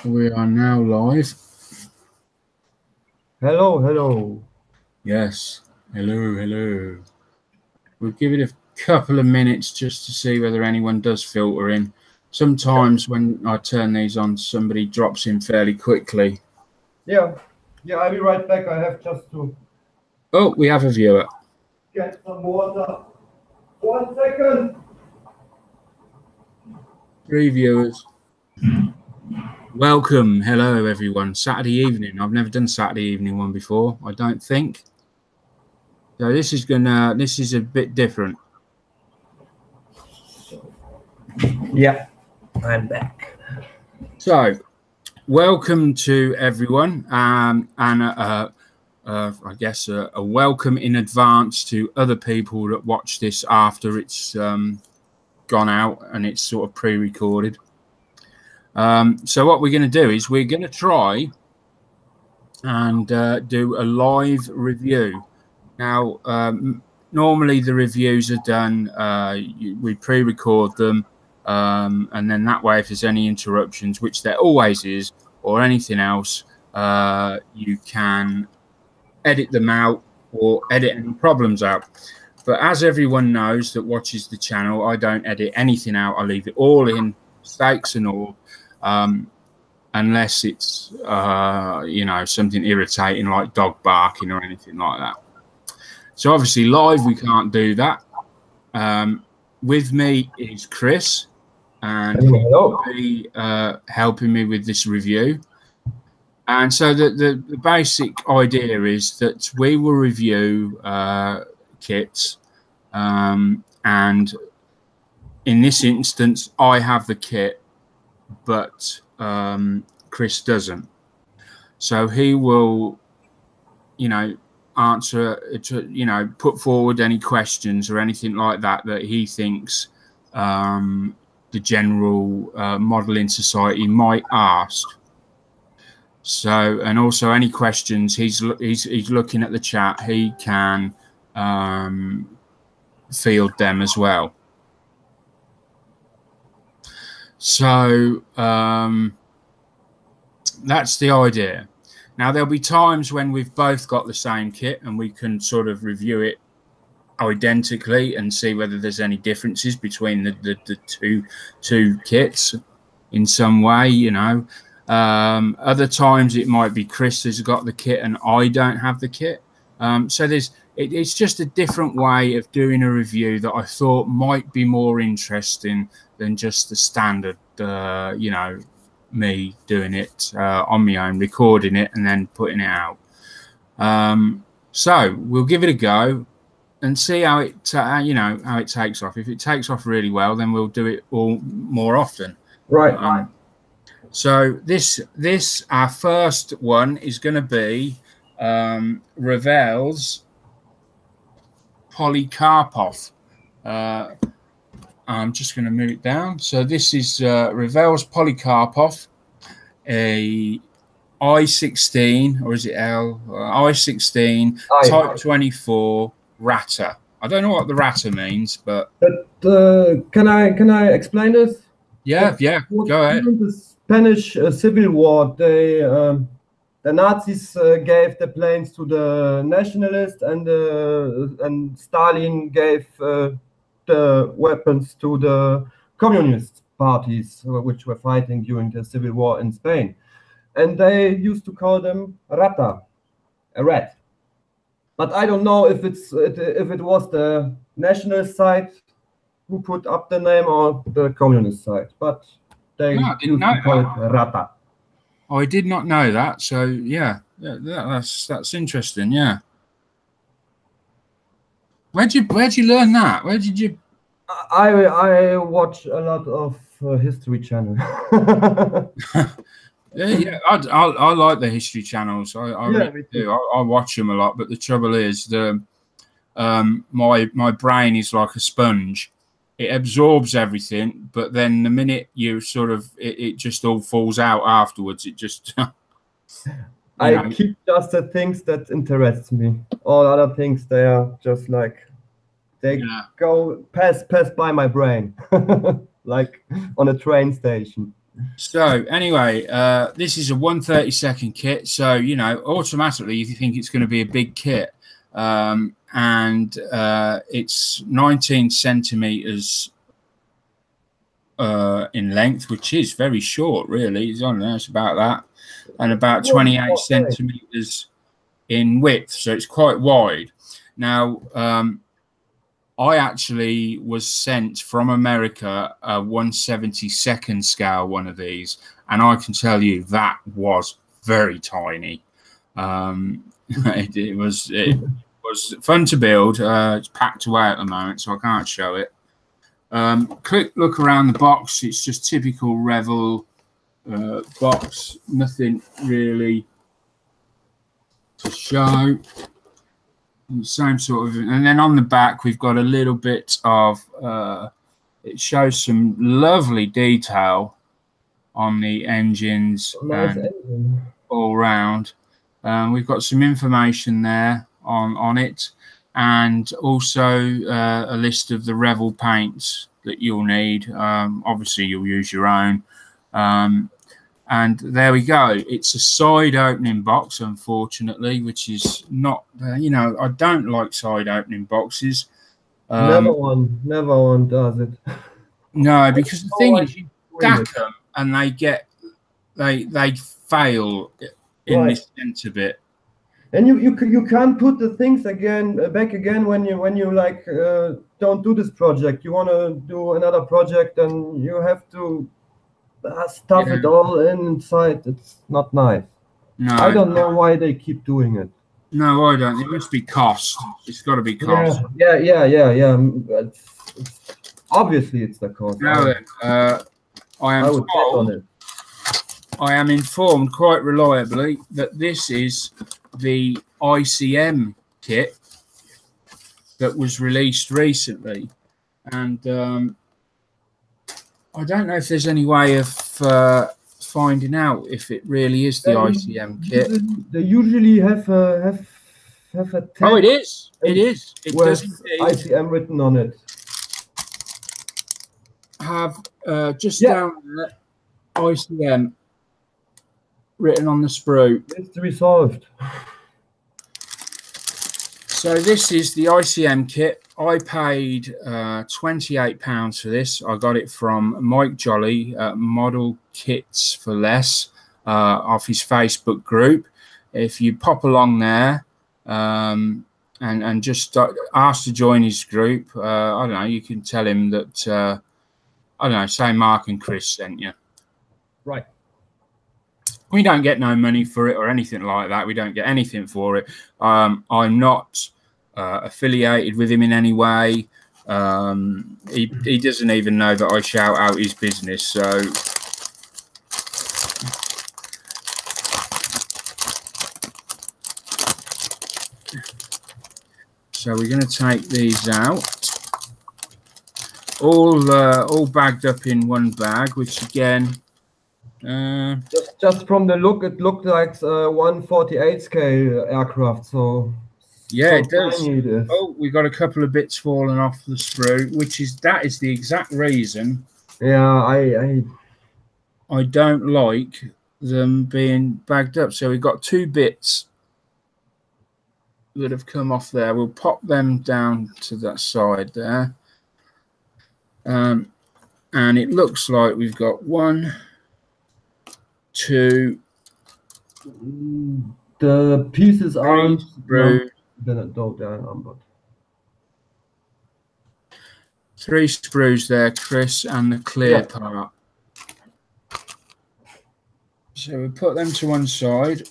We are now live. Hello, hello. Yes. Hello, hello. We'll give it a couple of minutes just to see whether anyone does filter in. Sometimes when I turn these on, somebody drops in fairly quickly. Yeah, I'll be right back. I have just to... Oh, we have a viewer. Get some water. 1 second. 3 viewers. Welcome. Hello, everyone. Saturday evening. I've never done Saturday evening one before, I don't think. So this is a bit different. Yeah, I'm back. So, welcome to everyone, and I guess a welcome in advance to other people that watch this after it's gone out and it's sort of pre-recorded. So what we're going to do is we're going to try and do a live review. Now, normally the reviews are done, we pre-record them, and then that way if there's any interruptions, which there always is, or anything else, you can edit them out or edit any problems out. But as everyone knows that watches the channel, I don't edit anything out. I leave it all in, stakes and all, unless it's you know, something irritating like dog barking or anything like that. So obviously live we can't do that. With me is Chris, and he will be helping me with this review. And so the basic idea is that we will review kits, and in this instance I have the kit, but Chris doesn't. So he will, you know, answer, you know, put forward any questions or anything like that that he thinks the general modelling society might ask. So, and also any questions, he's looking at the chat, he can field them as well. So that's the idea. Now there'll be times when we've both got the same kit and we can sort of review it identically and see whether there's any differences between the two kits in some way, you know. Other times it might be Chris has got the kit and I don't have the kit. So it's just a different way of doing a review that I thought might be more interesting than just the standard, you know, me doing it on my own, recording it and then putting it out. So we'll give it a go and see how it, you know, how it takes off. If it takes off really well, then we'll do it all more often. Right. So this our first one is going to be Revell's Polikarpov. I'm just going to move it down. So this is Revell's Polikarpov, a I-16, or is it L? I-16 Type 24 RATA. I don't know what the RATA means, but can I explain this? Yeah, go ahead. During the Spanish Civil War, the Nazis gave the planes to the nationalists, and Stalin gave the weapons to the communist parties, which were fighting during the Civil War in Spain. And they used to call them RATA, a rat. But I don't know if it was the nationalist side who put up the name or the communist side, but they used to call it RATA. I did not know that. So yeah, that's interesting. Yeah. Where'd you learn that? Where did you? I watch a lot of History Channel. Yeah, I like the History channels. I really do. I watch them a lot. But the trouble is, my brain is like a sponge. It absorbs everything, but then the minute you sort of it just all falls out afterwards. It just I keep just the things that interest me. All other things, they are just like they go pass by my brain, like on a train station. So anyway, this is a 1/32 kit, so you know automatically you think it's going to be a big kit, and it's 19 centimeters in length, which is very short, really. It's, I don't know, it's about that, and about 28 centimeters in width, so it's quite wide. Now, I actually was sent from America a 1/72 scale one of these, and I can tell you that was very tiny. It was fun to build. It's packed away at the moment, so I can't show it. Quick look around the box. It's just typical Revell box. Nothing really to show. Same sort of, and then on the back we've got a little bit of it shows some lovely detail on the engines. Nice engine. All round. We've got some information there on it, and also a list of the Revell paints that you'll need. Obviously you'll use your own, and there we go. It's a side opening box, unfortunately, which is not, you know, I don't like side opening boxes. Never one does it. No, because the thing is, you stack them and they fail in this center bit. And you can't put the things back again when you like don't do this project. You want to do another project, and you have to stuff it all inside. It's not nice. No, I don't know why they keep doing it. No, I don't. It must be cost. It's got to be cost. Yeah. Obviously, it's the cost. Now then, I am informed quite reliably that this is the ICM kit that was released recently, and I don't know if there's any way of finding out if it really is the ICM kit. They usually have a tag. Oh, it is. It is. It does indeed. ICM written on it. Have just down there ICM written on the sprue. It's resolved. So this is the ICM kit. I paid £28 for this. I got it from Mike Jolly, Model Kits for Less, off his Facebook group. If you pop along there and just ask to join his group, I don't know, you can tell him that, I don't know, say Mark and Chris sent you. Right. We don't get no money for it or anything like that. We don't get anything for it. I'm not affiliated with him in any way. He doesn't even know that I shout out his business. So we're going to take these out. All bagged up in one bag, which again, just from the look, it looked like 1/48 scale aircraft. So yeah, it does. Oh, we got a couple of bits falling off the sprue, that is the exact reason. Yeah, I don't like them being bagged up. So we've got two bits that have come off there. We'll pop them down to that side there. And it looks like we've got 1, 2. The pieces aren't sprue. But 3 sprues there, Chris, and the clear part. So we'll put them to one side.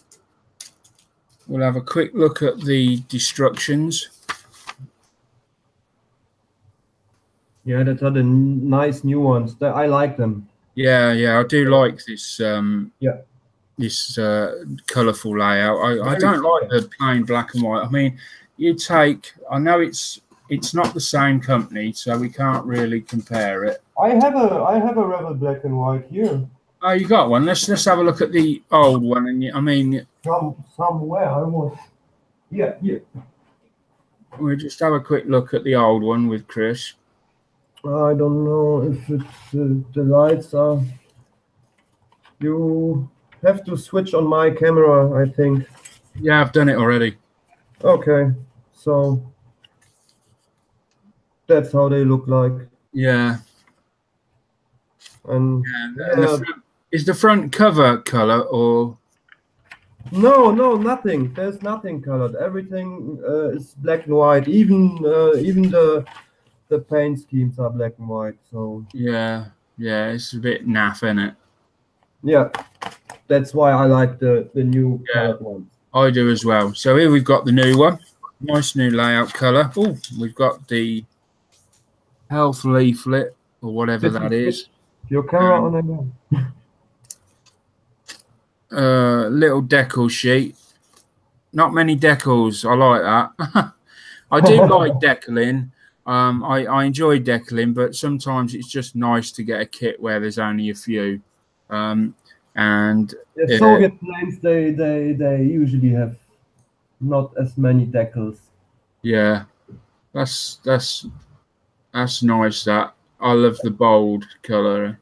We'll have a quick look at the destructions. Yeah, that are the nice new ones. I like them. Yeah, I do like this. This colourful layout. I don't like the plain black and white. I mean, I know it's not the same company, so we can't really compare it. I have a Revell black and white here. Oh, you got one. Let's have a look at the old one. And I mean, somewhere I was. Yeah. We'll just have a quick look at the old one with Chris. I don't know if it's the lights are. You have to switch on my camera, I think. Yeah, I've done it already. Okay, so that's how they look like. Yeah. And And the front, is the front cover color or? No, nothing. There's nothing colored. Everything is black and white. Even the paint schemes are black and white. So Yeah, it's a bit naff, isn't it? yeah, that's why I like the new colored ones. I do as well. So here we've got the new one. Nice new layout color. Oh, we've got the health leaflet or whatever that is. Your camera on again. Little decal sheet. Not many decals. I like that. I do like decaling. I enjoy decaling, but sometimes it's just nice to get a kit where there's only a few. And Soviet planes, they usually have not as many decals. Yeah, that's nice. That I love the bold color.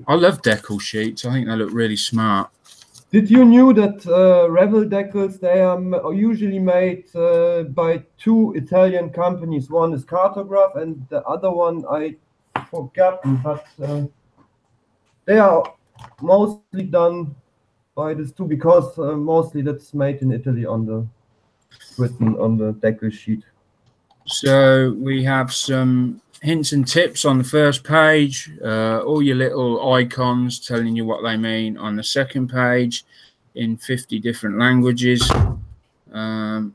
I love decal sheets. I think they look really smart. Did you knew that Revell decals, they are usually made by two Italian companies? One is Cartograph and the other one I forgotten, but they are mostly done by these two because mostly that's made in Italy written on the decal sheet. So we have some hints and tips on the first page, all your little icons telling you what they mean on the second page in 50 different languages. Now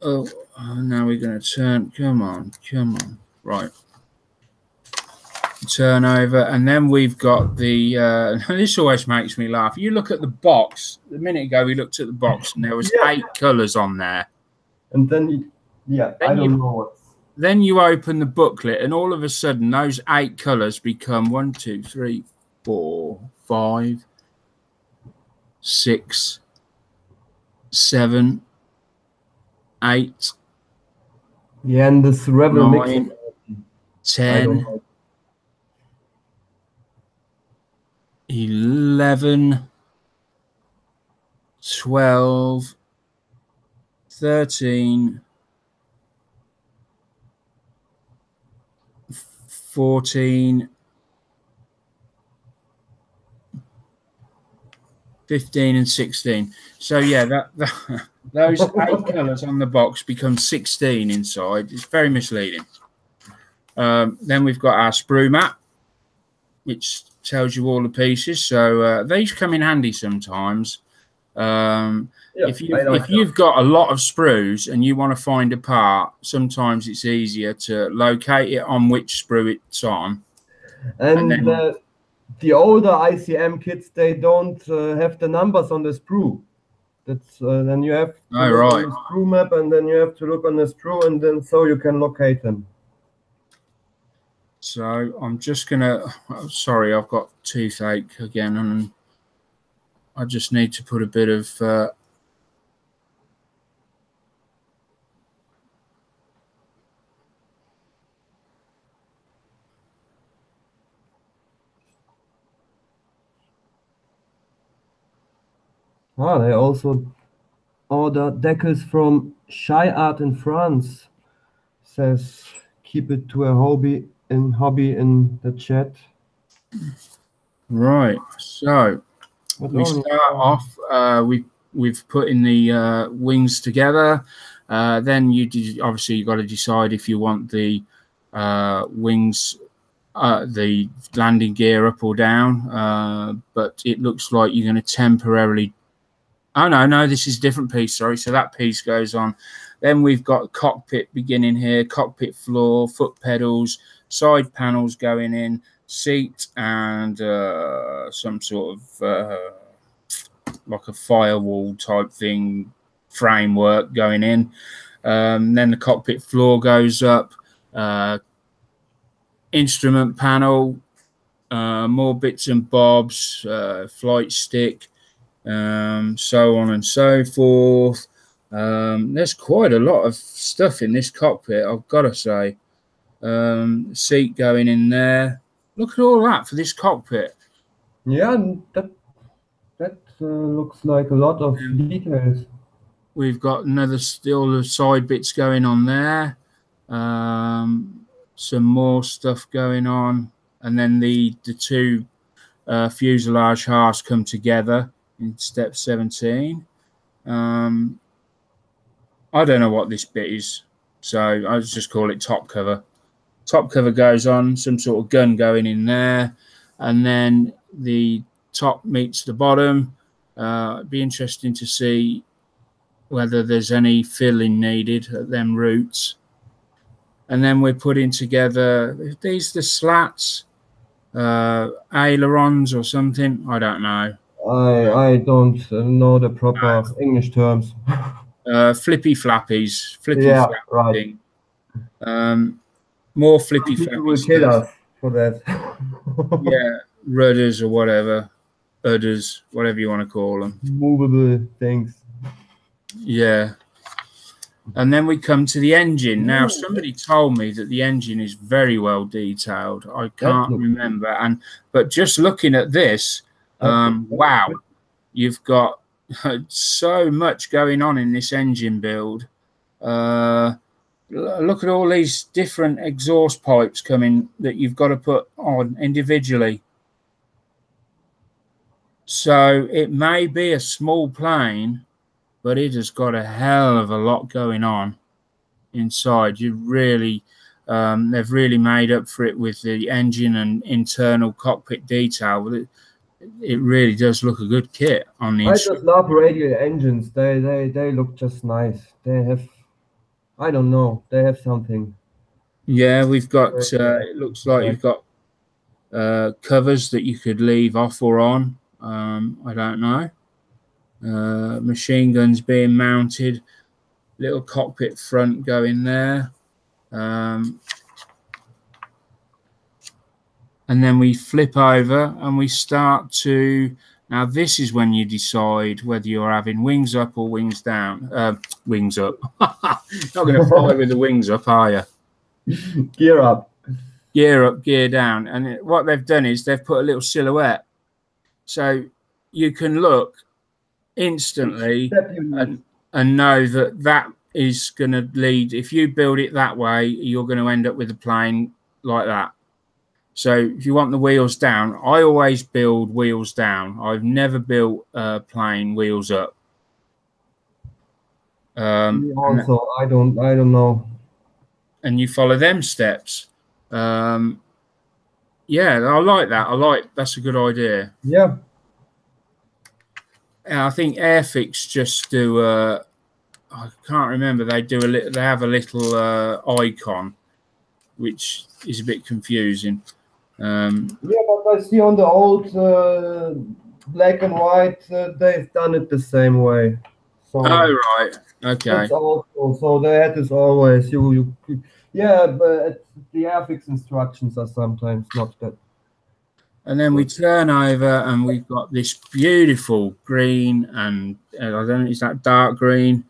we're going to turn, come on, right. Turn over, and then we've got the, this always makes me laugh. You look at the box, a minute ago we looked at the box and there was 8 colours on there. And then, I don't know what. Then you open the booklet, and all of a sudden, those 8 colours become 1, 2, 3, 4, 5, 6, 7, 8. Yeah, and this Revell 9, 10, 11, 12, 13. 14, 15 and 16. So yeah, those 8 colours on the box become 16 inside. It's very misleading. Then we've got our sprue map, which tells you all the pieces. So these come in handy sometimes. If you've got a lot of sprues and you want to find a part, sometimes it's easier to locate it on which sprue it's on. And then, the older ICM kits, they don't have the numbers on the sprue. That's then you have to look on the sprue map, and then you have to look on the sprue, and then so you can locate them. So I'm just gonna. Sorry, I've got toothache again, and I just need to put a bit of. They also order decals from Shy Art in France. Says keep it to a hobby in the chat. Right. So we start off. We've put in the wings together. Then obviously you got to decide if you want the wings. The landing gear up or down, but it looks like you're going to temporarily. Oh no, this is a different piece. Sorry, so that piece goes on. Then we've got cockpit beginning here, cockpit floor, foot pedals, side panels going in, seat, and some sort of like a firewall type thing framework going in. Then the cockpit floor goes up. Instrument panel, more bits and bobs, flight stick, so on and so forth. There's quite a lot of stuff in this cockpit, I've got to say. Seat going in there. Look at all that for this cockpit. Yeah, that looks like a lot of details. We've got another still the side bits going on there. Some more stuff going on, and then the two fuselage halves come together in step 17. I don't know what this bit is, so I just call it top cover. Top cover goes on, some sort of gun going in there, and then the top meets the bottom. It'd be interesting to see whether there's any filling needed at them roots. And then we're putting together, these the slats, ailerons or something, I don't know. I don't know the proper English terms. Flippy flappies, Yeah, right. More flippy People flappy will kill stuff. us for that. Yeah, rudders or whatever, udders, whatever you want to call them. Movable things. Yeah. And then we come to the engine. Now, somebody told me that the engine is very well detailed. I can't remember. But just looking at this, wow, you've got so much going on in this engine build. Look at all these different exhaust pipes coming that you've got to put on individually. So it may be a small plane, but it has got a hell of a lot going on inside. You really, they've really made up for it with the engine and internal cockpit detail. It really does look a good kit on the. I just love radial engines. They look just nice. They have, I don't know, they have something. Yeah, we've got. It looks like you've got covers that you could leave off or on. I don't know. Machine guns being mounted. Little cockpit front going there. And then we flip over and we start to, now this is when you decide whether you're having wings up or wings down. Wings up. Not going to fly with the wings up, are you? Gear up. Gear up, gear down. And what they've done is they've put a little silhouette. So you can look instantly and know that is going to lead. If you build it that way, you're going to end up with a plane like that. So if you want the wheels down, I always build wheels down. I've never built a plane wheels up. Also, I don't know. And you follow them steps. Yeah, I like that. That's a good idea. Yeah. And I think Airfix just do. I can't remember. They do a little. They have a little icon, which is a bit confusing. Yeah, but I see on the old black and white, they've done it the same way. So oh right, okay. That's also, so they had this always. Yeah, but the Airfix instructions are sometimes not that. And then we turn over and we've got this beautiful green and I don't know, is that dark green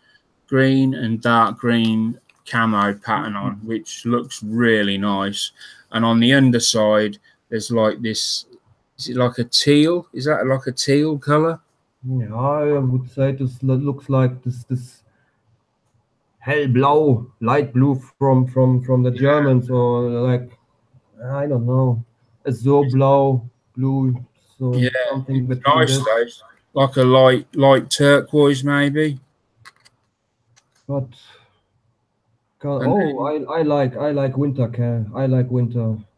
and dark green camo pattern on, which looks really nice. And on the underside, there's like this, is it like a teal? Is that like a teal color? Yeah, I would say this looks like this hellblau, light blue from the Germans, or like, I don't know, Azurblau blue, so yeah, something it's nice though, like a light turquoise maybe. But I like winter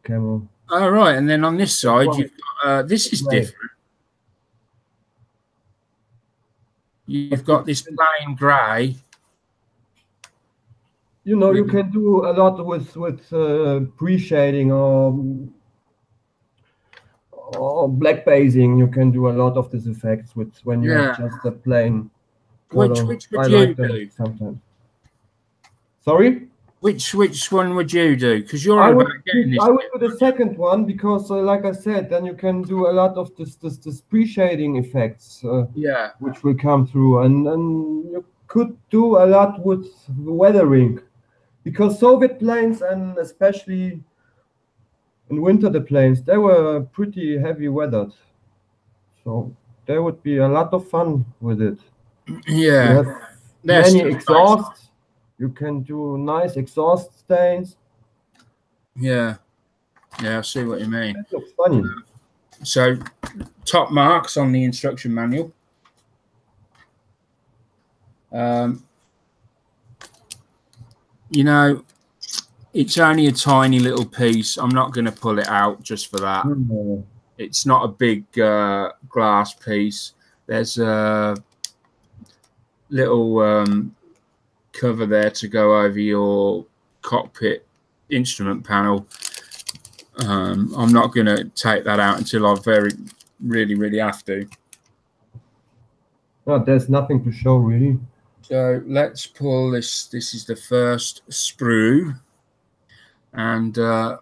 camo. All right, and then on this side you've got this is different. You've got this plain grey. You know, you can do a lot with pre-shading or black basing. You can do a lot of these effects with when you have just a plain color. Which would you do sometimes? Sorry? Which one would you do? Because you're I would do the second one because, like I said, then you can do a lot of this pre-shading effects. Yeah. Which will come through, and you could do a lot with weathering, because Soviet planes, and especially in winter the planes, they were pretty heavy weathered. So there would be a lot of fun with it. Yeah, You have many exhausts. You can do nice exhaust stains. Yeah, I see what you mean. That looks funny. So, top marks on the instruction manual. You know, it's only a tiny little piece. I'm not going to pull it out just for that. Mm-hmm. It's not a big glass piece. There's a little cover there to go over your cockpit instrument panel. I'm not going to take that out until I really have to. No, there's nothing to show really. So let's pull this. This is the first sprue, and right,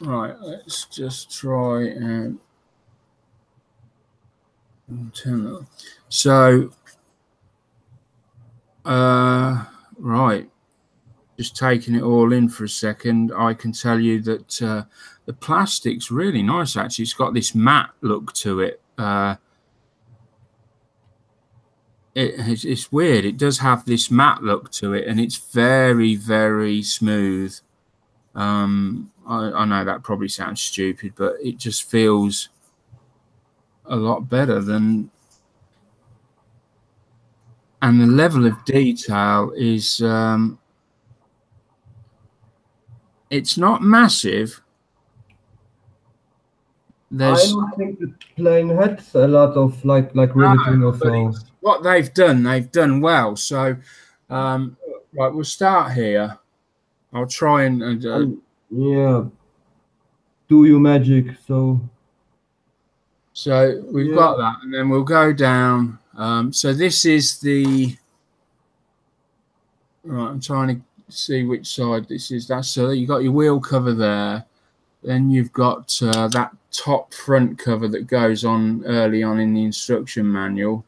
let's just try and turn that. So right, just taking it all in for a second, I can tell you that the plastic's really nice. Actually, it's got this matte look to it. It's weird. It does have this matte look to it, and it's very smooth. I know that probably sounds stupid, but it just feels a lot better than. And the level of detail is it's not massive. I don't think the plane had a lot of like riveting or so. What they've done well. So, right, we'll start here. I'll try and yeah, do your magic. So we've got that, and then we'll go down. So this is the right. I'm trying to see which side this is. That's so you got your wheel cover there. Then you've got that top front cover that goes on early on in the instruction manual.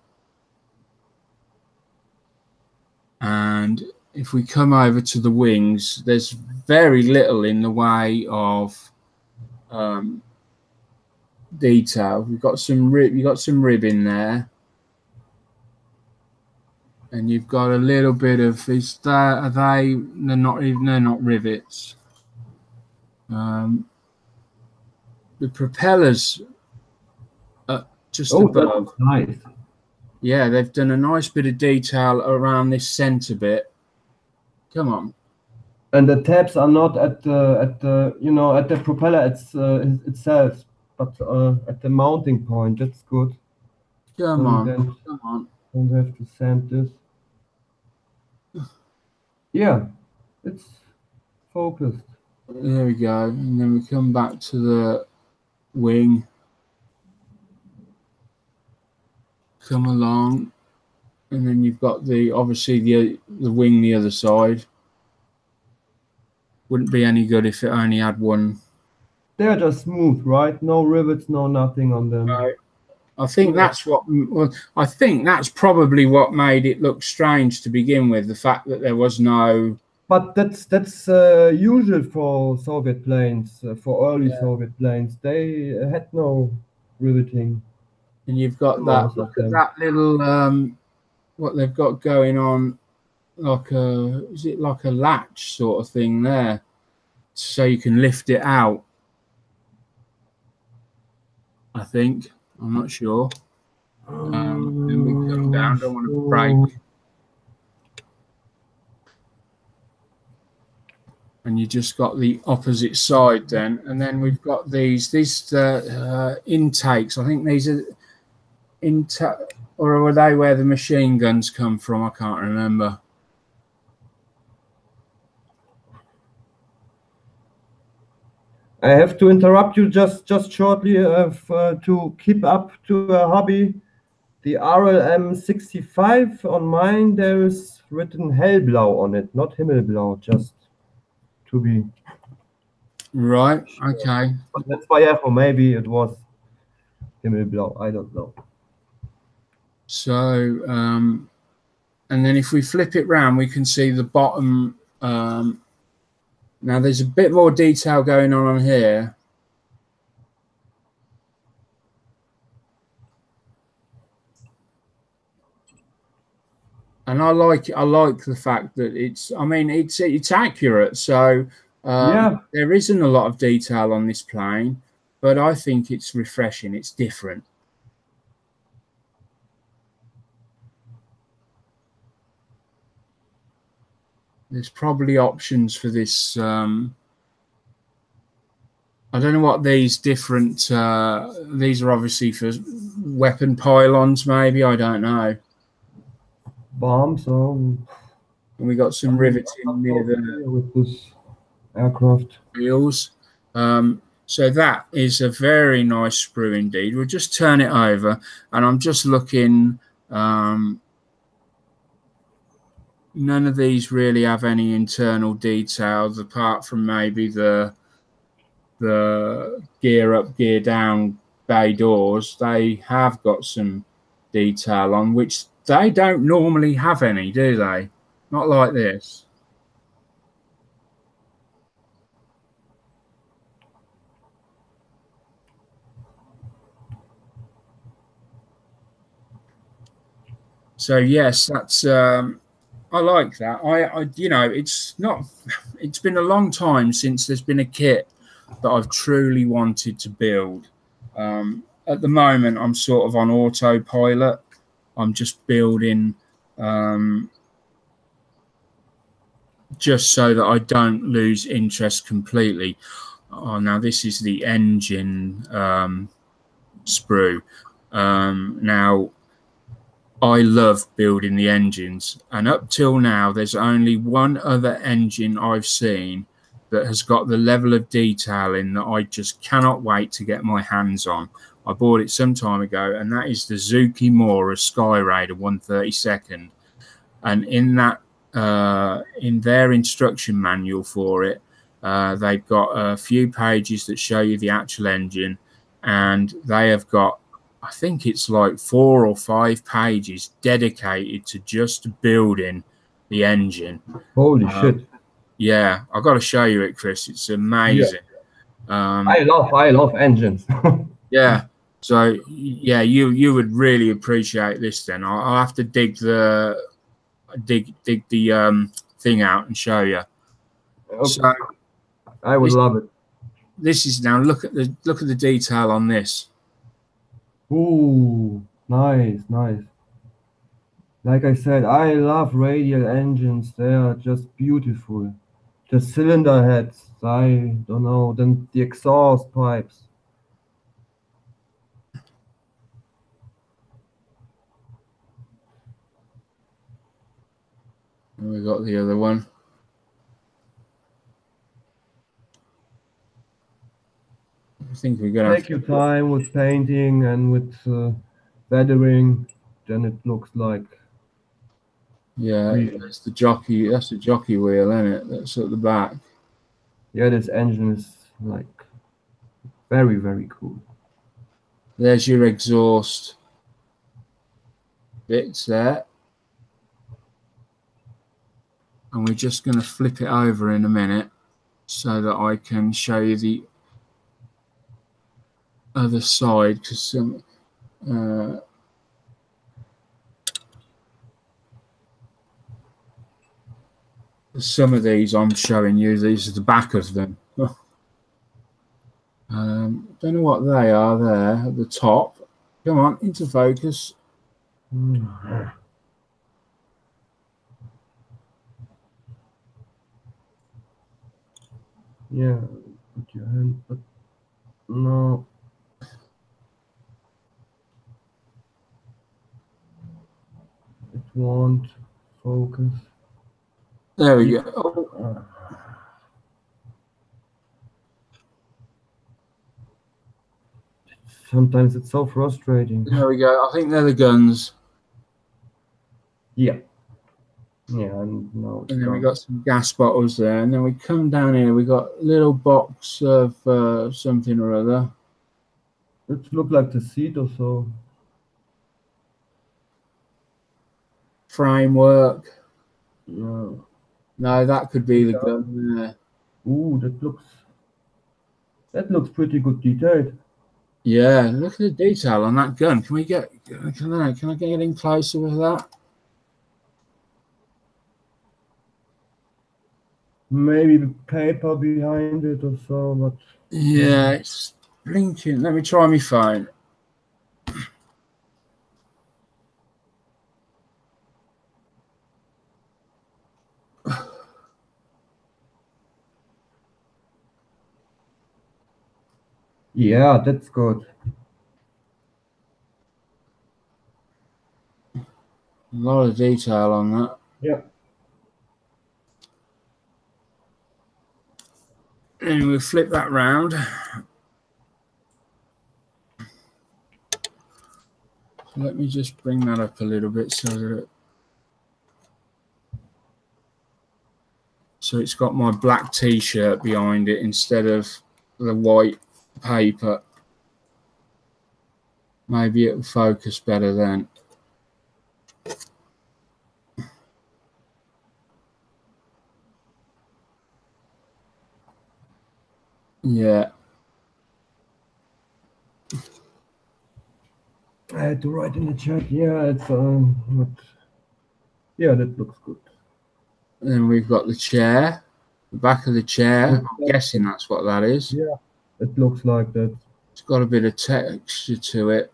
And if we come over to the wings, there's very little in the way of detail. We've got some rib. You've got some rib in there, and you've got a little bit of. Is that? Are they? They're not. They're not rivets. The propellers are just above. That's nice. Yeah, they've done a nice bit of detail around this center bit. Come on. And the tabs are not at the you know at the propeller itself, but at the mounting point. That's good. Come on. Don't have to sand this. Yeah, it's focused. There we go. And then we come back to the wing. Come along. And then you've got obviously the wing the other side. Wouldn't be any good if it only had one. They're just smooth, right? No rivets, no nothing on them. Right. I think that's what. Well, I think that's probably what made it look strange to begin with. The fact that there was no. But that's usual for Soviet planes, for early Soviet planes. They had no riveting. And you've got that. Look at that little what they've got going on, like is it like a latch sort of thing there, so you can lift it out. I think. I'm not sure. Then we come down. Don't want to break. And you just got the opposite side then, and then we've got these intakes. I think these are or are they where the machine guns come from? I can't remember. I have to interrupt you just shortly to keep up to a hobby. The RLM 65 on mine, there is written Hellblau on it, not Himmelblau, just to be right. Okay. But that's why, or maybe it was Himmelblau. I don't know. So, and then if we flip it round, we can see the bottom. Now there's a bit more detail going on here. and I like the fact that it's, I mean, it's accurate. So Yeah. there isn't a lot of detail on this plane, but I think it's refreshing. It's different. There's probably options for this. I don't know what these different. These are obviously for weapon pylons, maybe. I don't know. Bombs. And we got some riveting near the with this aircraft wheels. So that is a very nice sprue indeed. We'll just turn it over, and I'm just looking. None of these really have any internal details apart from maybe the gear up, gear down bay doors. They have got some detail on, which they don't normally have any, do they? Not like this. So yes, that's I like that. I you know, it's been a long time since there's been a kit that I've truly wanted to build. At the moment, I'm sort of on autopilot. I'm just building just so that I don't lose interest completely. Oh, now this is the engine sprue. Now, I love building the engines, and up till now there's only one other engine I've seen that has got the level of detail in that I just cannot wait to get my hands on. I bought it some time ago, and that is the Zukimura Sky Raider 132nd. And in that in their instruction manual for it, they've got a few pages that show you the actual engine, and they have got, I think it's like 4 or 5 pages dedicated to just building the engine. Holy shit. Yeah, I've got to show you it, Chris. It's amazing. Yeah. I love engines. Yeah. So yeah, you would really appreciate this then. I'll have to dig the thing out and show you. Okay. So I would love it. This is now look at the detail on this. Ooh, nice. Like I said, I love radial engines. They are just beautiful. The cylinder heads, I don't know, then the exhaust pipes. And we got the other one. I think we're gonna take your time with painting and with weathering. Then it looks like. Yeah, that's the jockey. That's the jockey wheel, isn't it? That's at the back. Yeah, this engine is like very, very cool. There's your exhaust bits there. And we're just going to flip it over in a minute so that I can show you the other side, because some of these I'm showing you, these are the back of them. Don't know what they are there at the top. Come on, into focus. Yeah, put your hand, but no. It won't focus. There we go. Sometimes it's so frustrating. There we go. I think they're the guns. Yeah. Yeah, and now and then we got some gas bottles there, and then we come down here. We got a little box of something or other. It looked like the seat or so. Framework. Yeah. No, that could be the gun there. Ooh, that looks pretty good detailed. Yeah, look at the detail on that gun. Can I get in closer with that? maybe the paper behind it or so, but yeah, it's blinking. Let me try my phone. yeah, that's good. A lot of detail on that. Yeah. And we'll flip that round. Let me just bring that up a little bit so that it's got my black t-shirt behind it instead of the white paper. Maybe it'll focus better then. Yeah. I had to write in the chat. Yeah, it's not, yeah, that looks good. Then we've got the chair, the back of the chair. I'm guessing that's what that is. Yeah, it looks like that. It's got a bit of texture to it.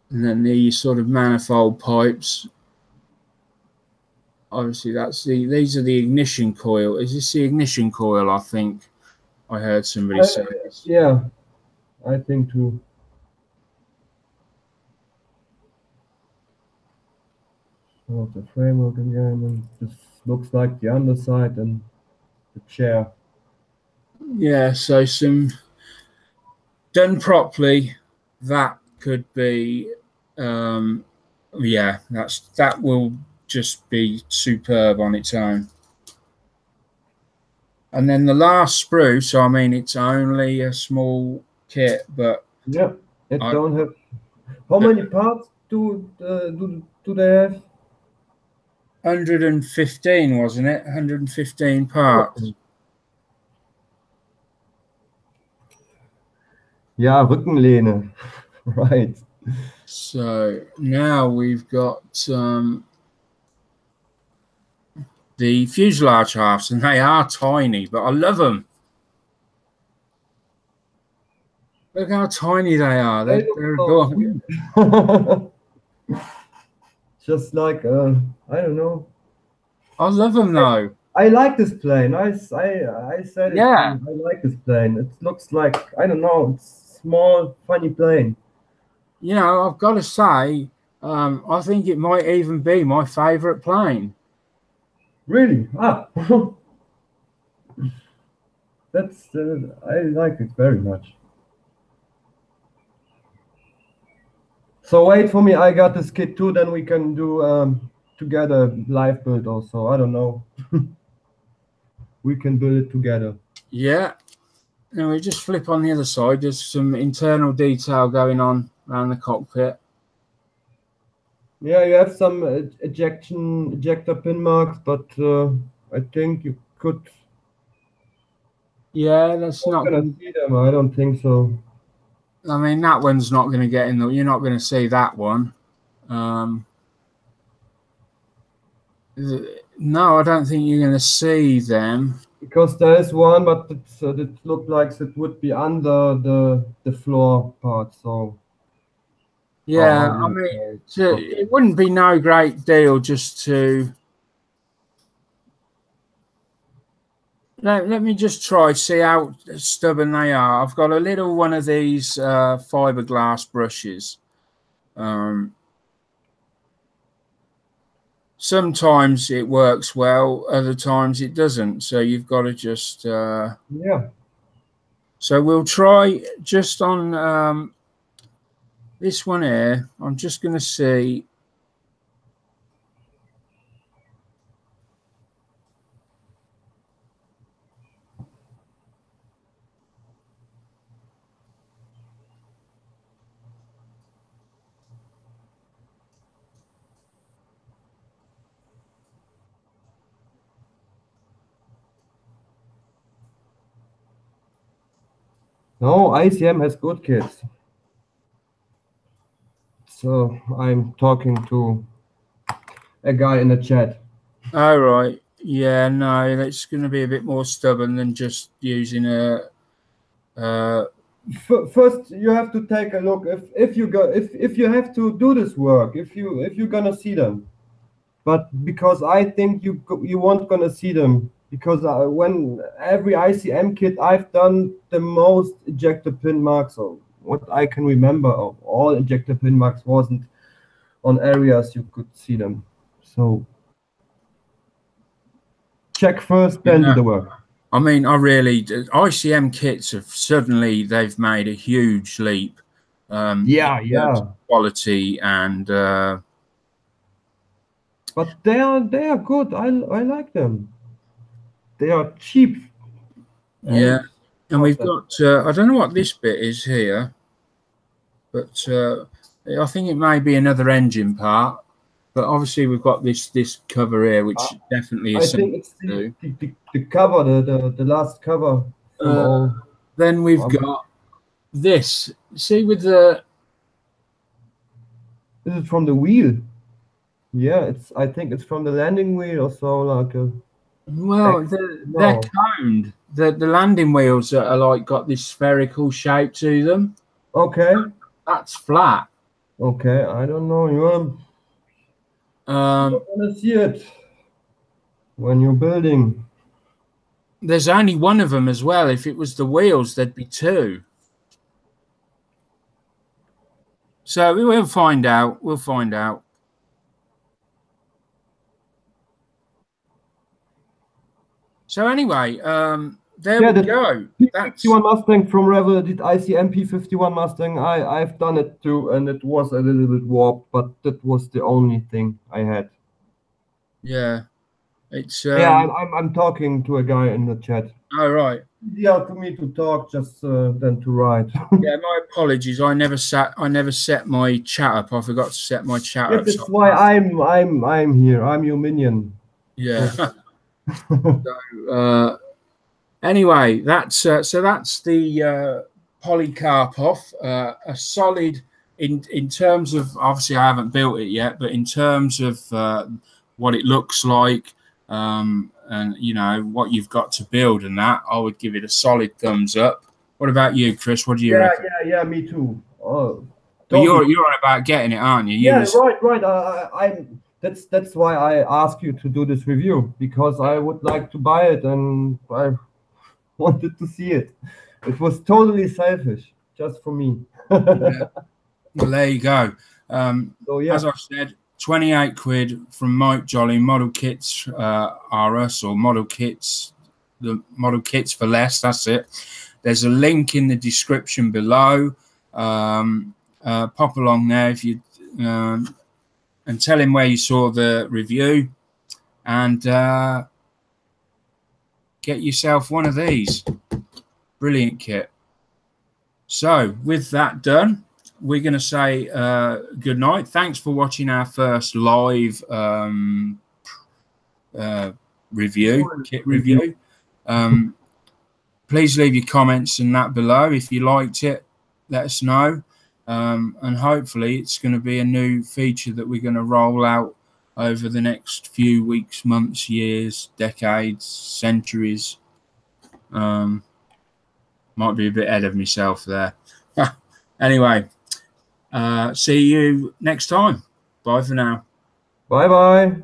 And then these sort of manifold pipes. Obviously, these are the ignition coil. Is this the ignition coil? I think I heard somebody say this. Yeah, I think too. So the framework again, and this looks like the underside and the chair. Yeah, so some done properly, that could be, yeah, that will just be superb on its own. And then the last sprue, so I mean, it's only a small kit, but yeah, it don't have. How many parts do they have? 115, wasn't it? 115 parts. Okay. Yeah, Rückenlehne, right. So now we've got the fuselage halves, and they are tiny, but I love them. Look how tiny they are. They're adorable. Just like I don't know. I love them though. I like this plane. I said it. Yeah. I like this plane. It looks like, I don't know, it's small, funny plane. You know, I've got to say, I think it might even be my favorite plane. Really? Ah. That's I like it very much. So wait for me. I got this kit too. Then we can do together live build also. I don't know. We can build it together. Yeah. Now we just flip on the other side. There's some internal detail going on around the cockpit. Yeah, you have some ejector pin marks, but I think you could. Yeah, that's not gonna see them. I don't think so. I mean, that one's not going to get in. You're not going to see that one. No, I don't think you're going to see them. Because there is one, but it looked like it would be under the floor part. So yeah, I mean, it wouldn't be no great deal just to. Let me just try see how stubborn they are. I've got a little one of these fiberglass brushes. Sometimes it works well, other times it doesn't. So you've got to just yeah. So we'll try just on this one here. I'm just going to see. No, ICM has good kits. So I'm talking to a guy in the chat. All right. Yeah, no, that's going to be a bit more stubborn than just using a. First, you have to take a look if you have to do this work, if you're gonna see them. But because I think you won't gonna see them, because when every ICM kit I've done, the most ejector pin marks, or what I can remember of all ejector pin marks, wasn't on areas you could see them. So check first, then do the work. I mean, I really ICM kits have suddenly they've made a huge leap. Yeah. Quality and. But they are good. I like them. They are cheap. Yeah, and we've got. I don't know what this bit is here, but I think it may be another engine part. But obviously we've got this cover here, which definitely is. I think it's the cover, the last cover from all. Then we've got this. See with the. This is from the wheel. Yeah, I think it's from the landing wheel or so, like a. Well, they're coned. The landing wheels are like got this spherical shape to them. Okay. That's flat. Okay, I don't know. You're gonna see it when you're building. There's only one of them as well. If it was the wheels, there'd be two. So we'll find out. We'll find out. So anyway, there we go. That's P51 Mustang from Revell did ICM P51 Mustang. I've done it too, and it was a little bit warped, but that was the only thing I had. Yeah, it's. Yeah, I'm talking to a guy in the chat. Oh right. Yeah, for me to talk just than to write. Yeah, my apologies. I never set my chat up. I forgot to set my chat up. That's why I'm here. I'm your minion. Yeah. So, anyway, that's so that's the Polikarpov, a solid in terms of, obviously I haven't built it yet, but in terms of what it looks like, and you know what you've got to build and that, I would give it a solid thumbs up. What about you, Chris? What do you reckon? Yeah, me too. But you're on about getting it, aren't you? Right. That's why I asked you to do this review, because I would like to buy it and I wanted to see it. It was totally selfish, just for me. Yeah. Well, there you go. So yeah, as I said, 28 quid from Mike Jolly. Model kits are us, or model kits, the model kits for less. That's it. There's a link in the description below. Pop along there if you. And tell him where you saw the review, and get yourself one of these. Brilliant kit. So with that done, we're going to say good night. Thanks for watching our first live kit review. Please leave your comments and that below. If you liked it, let us know. And hopefully it's going to be a new feature that we're going to roll out over the next few weeks, months, years, decades, centuries. Might be a bit ahead of myself there. Anyway, see you next time. Bye for now. Bye-bye.